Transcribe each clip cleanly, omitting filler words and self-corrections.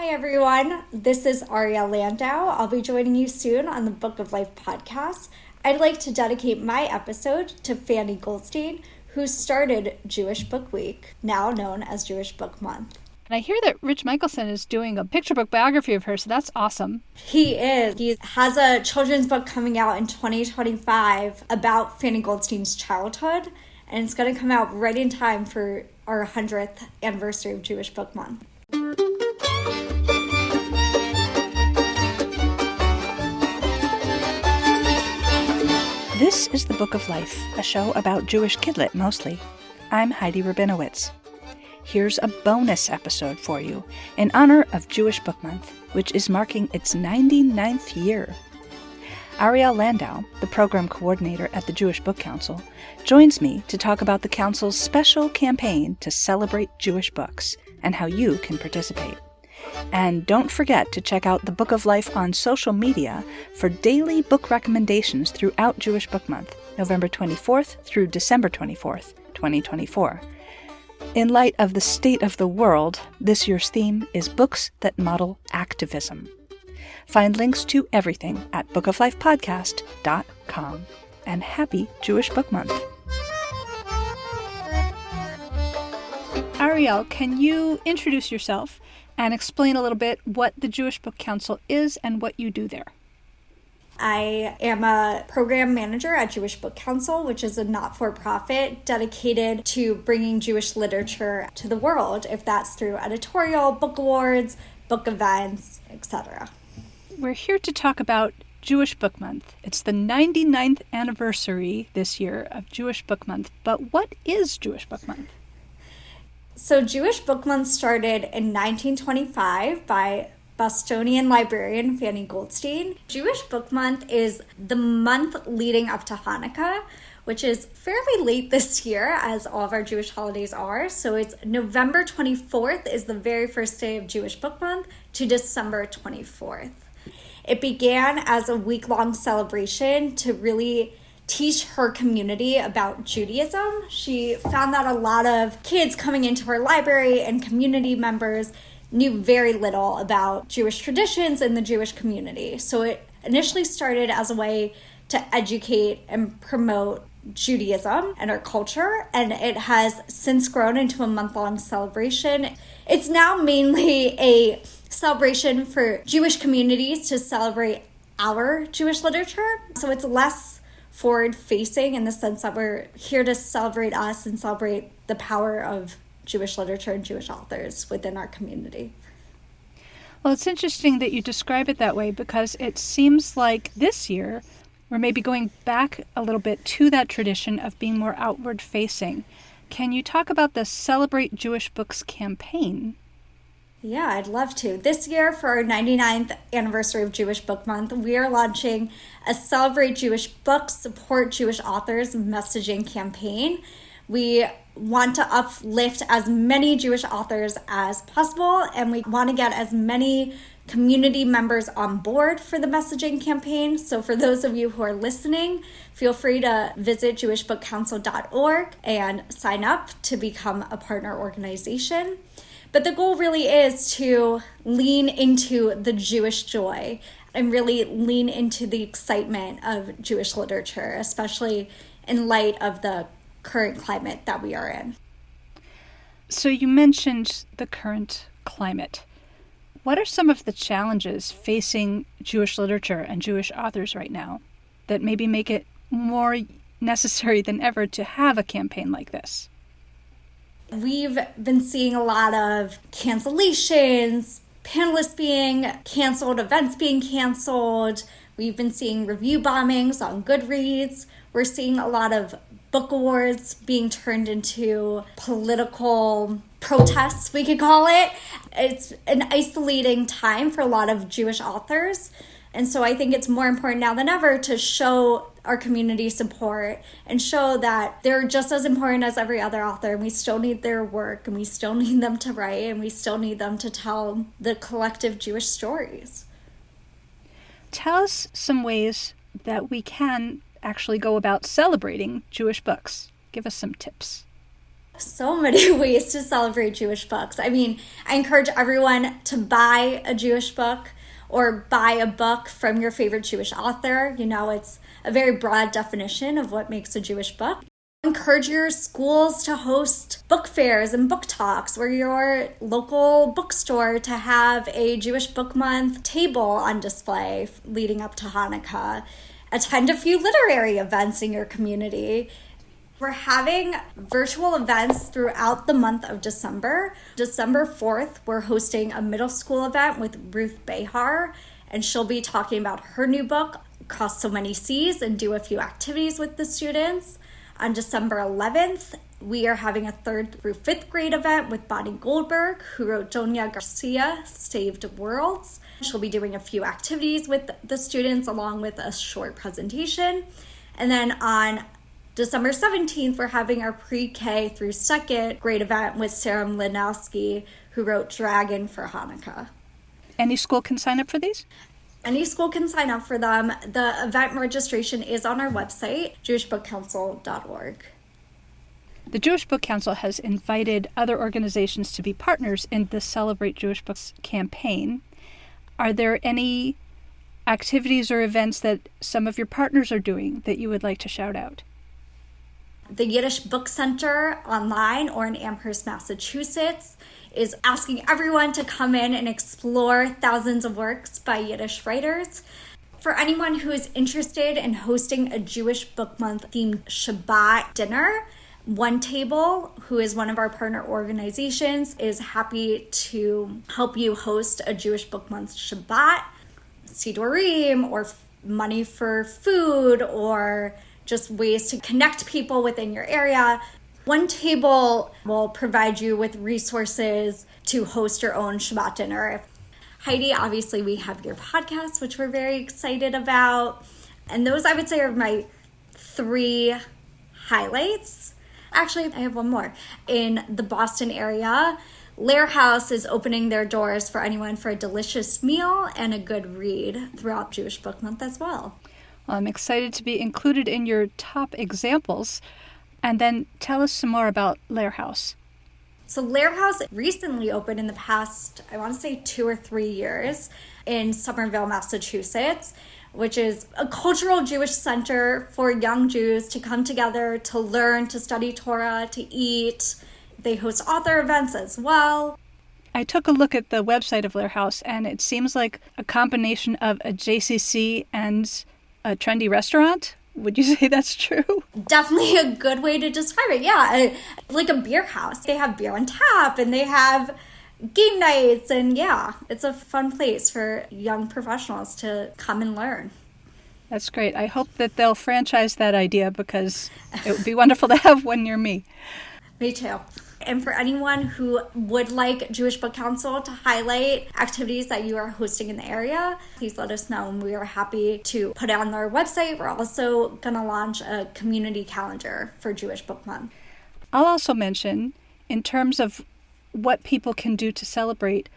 Hi everyone, this is Arielle Landau. I'll be joining you soon on the Book of Life podcast. I'd like to dedicate my episode to Fanny Goldstein, who started Jewish Book Week, now known as Jewish Book Month. And I hear that Rich Michelson is doing a picture book biography of her, so that's awesome. He is. He has a children's book coming out in 2025 about Fanny Goldstein's childhood, and it's going to come out right in time for our 100th anniversary of Jewish Book Month. This is the Book of Life, a show about Jewish kidlit mostly. I'm Heidi Rabinowitz. Here's a bonus episode for you in honor of Jewish Book Month, which is marking its 99th year. Arielle Landau, the program coordinator at the Jewish Book Council, joins me to talk about the Council's special campaign to celebrate Jewish books and how you can participate. And don't forget to check out the Book of Life on social media for daily book recommendations throughout Jewish Book Month, November 24th through December 24th, 2024. In light of the state of the world, this year's theme is books that model activism. Find links to everything at bookoflifepodcast.com. And happy Jewish Book Month. Arielle, can you introduce yourself and explain a little bit what the Jewish Book Council is and what you do there? I am a program manager at Jewish Book Council, which is a not-for-profit dedicated to bringing Jewish literature to the world, if that's through editorial, book awards, book events, etc. We're here to talk about Jewish Book Month. It's the 99th anniversary this year of Jewish Book Month, but what is Jewish Book Month? So Jewish Book Month started in 1925 by Bostonian librarian Fanny Goldstein. Jewish Book Month is the month leading up to Hanukkah, which is fairly late this year, as all of our Jewish holidays are. So it's November 24th is the very first day of Jewish Book Month to December 24th. It began as a week-long celebration to really teach her community about Judaism. She found that a lot of kids coming into her library and community members knew very little about Jewish traditions in the Jewish community. So it initially started as a way to educate and promote Judaism and our culture, and it has since grown into a month-long celebration. It's now mainly a celebration for Jewish communities to celebrate our Jewish literature. So it's less forward-facing in the sense that we're here to celebrate us and celebrate the power of Jewish literature and Jewish authors within our community. Well, it's interesting that you describe it that way because it seems like this year we're maybe going back a little bit to that tradition of being more outward-facing. Can you talk about the Celebrate Jewish Books campaign? Yeah, I'd love to. This year, for our 99th anniversary of Jewish Book Month, we are launching a Celebrate Jewish Books, Support Jewish Authors messaging campaign. We want to uplift as many Jewish authors as possible, and we want to get as many community members on board for the messaging campaign. So for those of you who are listening, feel free to visit jewishbookcouncil.org and sign up to become a partner organization. But the goal really is to lean into the Jewish joy and really lean into the excitement of Jewish literature, especially in light of the current climate that we are in. So you mentioned the current climate. What are some of the challenges facing Jewish literature and Jewish authors right now that maybe make it more necessary than ever to have a campaign like this? We've been seeing a lot of cancellations, panelists being canceled, events being canceled. We've been seeing review bombings on Goodreads. We're seeing a lot of book awards being turned into political protests, we could call it. It's an isolating time for a lot of Jewish authors. And so I think it's more important now than ever to show our community support and show that they're just as important as every other author. And we still need their work, and we still need them to write, and we still need them to tell the collective Jewish stories. Tell us some ways that we can actually go about celebrating Jewish books. Give us some tips. So many ways to celebrate Jewish books. I mean, I encourage everyone to buy a Jewish book or buy a book from your favorite Jewish author. You know, it's a very broad definition of what makes a Jewish book. Encourage your schools to host book fairs and book talks, or your local bookstore to have a Jewish Book Month table on display leading up to Hanukkah. Attend a few literary events in your community. We're having virtual events throughout the month of December. December 4th, we're hosting a middle school event with Ruth Behar, and she'll be talking about her new book, Across So Many Seas, and do a few activities with the students. On December 11th, we are having a 3rd through 5th grade event with Bonnie Goldberg, who wrote Doña Garcia, Saved Worlds. She'll be doing a few activities with the students along with a short presentation. And then on December 17th, we're having our pre-K through 2nd grade event with Sarah Mlinowski, who wrote Dragon for Hanukkah. Any school can sign up for these? Any school can sign up for them. The event registration is on our website, jewishbookcouncil.org. The Jewish Book Council has invited other organizations to be partners in the Celebrate Jewish Books campaign. Are there any activities or events that some of your partners are doing that you would like to shout out? The Yiddish Book Center online or in Amherst, Massachusetts is asking everyone to come in and explore thousands of works by Yiddish writers. For anyone who is interested in hosting a Jewish Book Month themed Shabbat dinner, One Table, who is one of our partner organizations, is happy to help you host a Jewish Book Month Shabbat, Sidurim, or money for food, or just ways to connect people within your area. One Table will provide you with resources to host your own Shabbat dinner. Heidi, obviously we have your podcast, which we're very excited about. And those, I would say, are my 3 highlights. Actually, I have one more. In the Boston area, Lair House is opening their doors for anyone for a delicious meal and a good read throughout Jewish Book Month as well. Well, I'm excited to be included in your top examples. And then tell us some more about Lair House. So Lair House recently opened in the past, I want to say 2 or 3 years, in Somerville, Massachusetts, which is a cultural Jewish center for young Jews to come together, to learn, to study Torah, to eat. They host author events as well. I took a look at the website of Lair House, and it seems like a combination of a JCC and a trendy restaurant. Would you say that's true? Definitely a good way to describe it. Yeah, like a beer house. They have beer on tap and they have game nights, and yeah, it's a fun place for young professionals to come and learn. That's great. I hope that they'll franchise that idea because it would be wonderful to have one near me. Me too. And for anyone who would like Jewish Book Council to highlight activities that you are hosting in the area, please let us know, and we are happy to put it on our website. We're also going to launch a community calendar for Jewish Book Month. I'll also mention, in terms of what people can do to celebrate,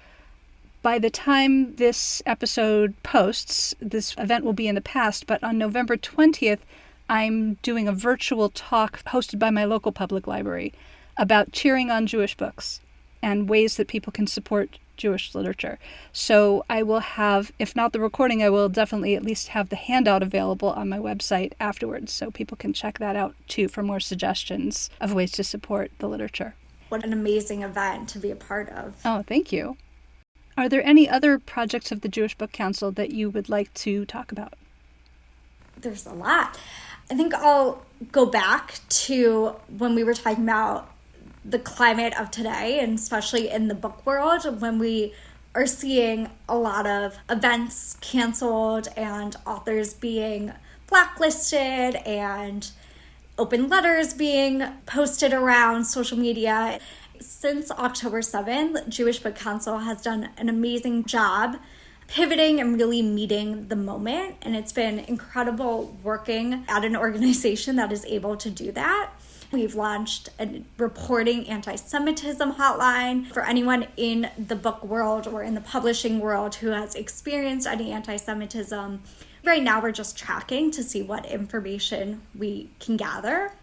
by the time this episode posts, this event will be in the past, but on November 20th, I'm doing a virtual talk hosted by my local public library about cheering on Jewish books and ways that people can support Jewish literature. So I will have, if not the recording, I will definitely at least have the handout available on my website afterwards, so people can check that out too for more suggestions of ways to support the literature. What an amazing event to be a part of. Oh, thank you. Are there any other projects of the Jewish Book Council that you would like to talk about? There's a lot. I think I'll go back to when we were talking about the climate of today, and especially in the book world, when we are seeing a lot of events canceled and authors being blacklisted and open letters being posted around social media. Since October 7th, Jewish Book Council has done an amazing job pivoting and really meeting the moment, and it's been incredible working at an organization that is able to do that. We've launched a reporting anti-Semitism hotline for anyone in the book world or in the publishing world who has experienced any anti-Semitism. Right now, we're just tracking to see what information we can gather.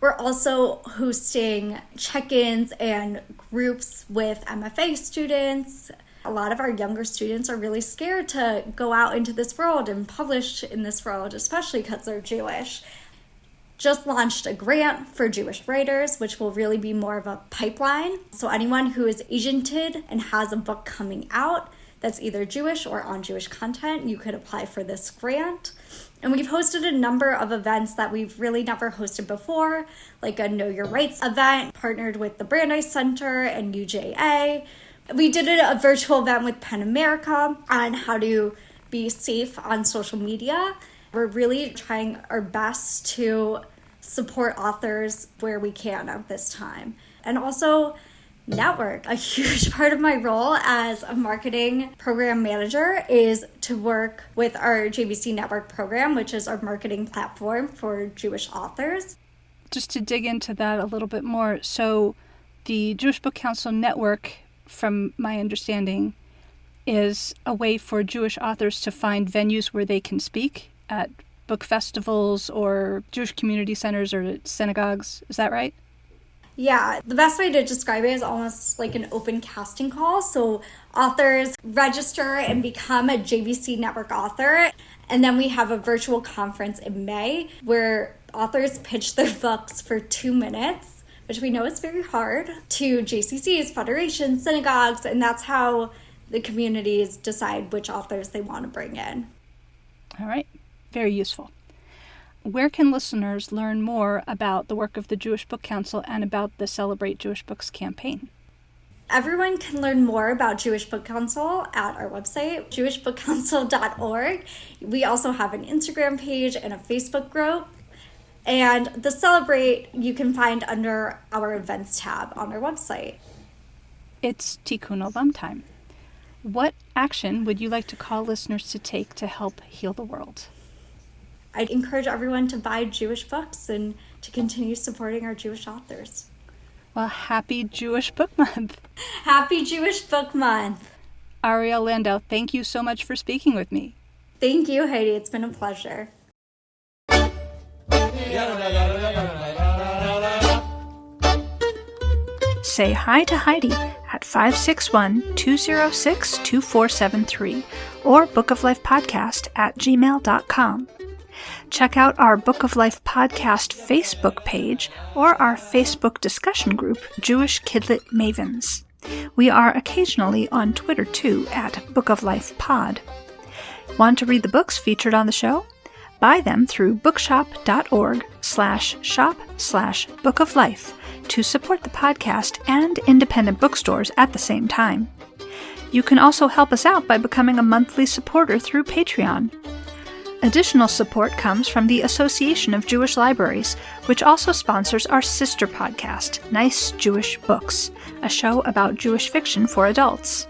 We're also hosting check-ins and groups with MFA students. A lot of our younger students are really scared to go out into this world and publish in this world, especially because they're Jewish. Just launched a grant for Jewish writers, which will really be more of a pipeline. So anyone who is agented and has a book coming out that's either Jewish or on Jewish content, you could apply for this grant. And we've hosted a number of events that we've really never hosted before, like a Know Your Rights event, partnered with the Brandeis Center and UJA. We did a virtual event with PEN America on how to be safe on social media. We're really trying our best to support authors where we can at this time. And also network. A huge part of my role as a marketing program manager is to work with our JBC Network program, which is our marketing platform for Jewish authors. Just to dig into that a little bit more, so the Jewish Book Council Network, from my understanding, is a way for Jewish authors to find venues where they can speak at book festivals or Jewish community centers or synagogues. Is that right? Yeah, the best way to describe it is almost like an open casting call. So authors register and become a JBC Network author. And then we have a virtual conference in May where authors pitch their books for 2 minutes, which we know is very hard, to JCCs, federations, synagogues, and that's how the communities decide which authors they want to bring in. All right. Very useful. Where can listeners learn more about the work of the Jewish Book Council and about the Celebrate Jewish Books campaign? Everyone can learn more about Jewish Book Council at our website, jewishbookcouncil.org. We also have an Instagram page and a Facebook group. And the Celebrate you can find under our events tab on our website. It's Tikkun Olam time. What action would you like to call listeners to take to help heal the world? I'd encourage everyone to buy Jewish books and to continue supporting our Jewish authors. Well, happy Jewish Book Month. Happy Jewish Book Month. Arielle Landau, thank you so much for speaking with me. Thank you, Heidi. It's been a pleasure. Say hi to Heidi at 561-206-2473 or bookoflifepodcast@gmail.com. Check out our Book of Life Podcast Facebook page or our Facebook discussion group, Jewish Kidlit Mavens. We are occasionally on Twitter too at Book of Life Pod. Want to read the books featured on the show? Buy them through bookshop.org/shop/bookoflife to support the podcast and independent bookstores at the same time. You can also help us out by becoming a monthly supporter through Patreon. Additional support comes from the Association of Jewish Libraries, which also sponsors our sister podcast, Nice Jewish Books, a show about Jewish fiction for adults.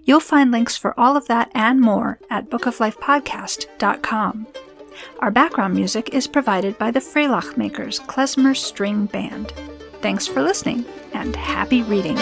You'll find links for all of that and more at bookoflifepodcast.com. Our background music is provided by the Freilach Makers Klezmer String Band. Thanks for listening, and happy reading!